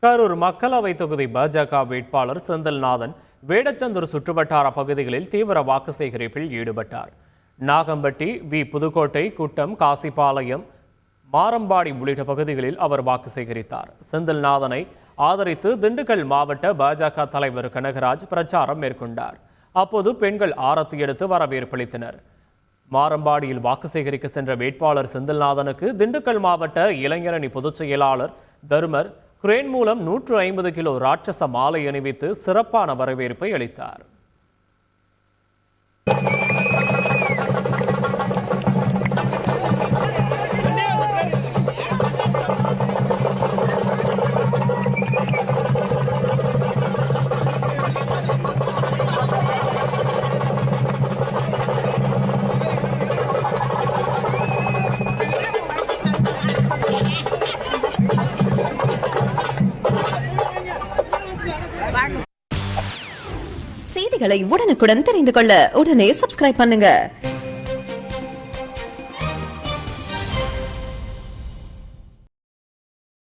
கரூர் மக்களவை தொகுதி பாஜக வேட்பாளர் செந்தில்நாதன் வேடச்சந்தூர் சுற்றுவட்டார பகுதிகளில் தீவிர வாக்கு சேகரிப்பில் ஈடுபட்டார். நாகம்பட்டி, புதுக்கோட்டை, குட்டம், காசிபாளையம், மாரம்பாடி உள்ளிட்ட பகுதிகளில் அவர் வாக்கு சேகரித்தார். செந்தில்நாதனை ஆதரித்து திண்டுக்கல் மாவட்ட பாஜக தலைவர் கனகராஜ் பிரச்சாரம் மேற்கொண்டார். அப்போது பெண்கள் ஆரத்தி எடுத்து வரவேற்பளித்தனர். மாரம்பாடியில் வாக்கு சேகரிக்க சென்ற வேட்பாளர் செந்தில்நாதனுக்கு திண்டுக்கல் மாவட்ட இளைஞரணி பொதுச் செயலாளர் தருமர் கிரேன் மூலம் 150 கிலோ ராட்சச மாலை அணிவித்து சிறப்பான வரவேற்பை அளித்தார். செய்திகளை உடனுக்குடன் தெரிந்து கொள்ள உடனே சப்ஸ்கிரைப் பண்ணுங்க.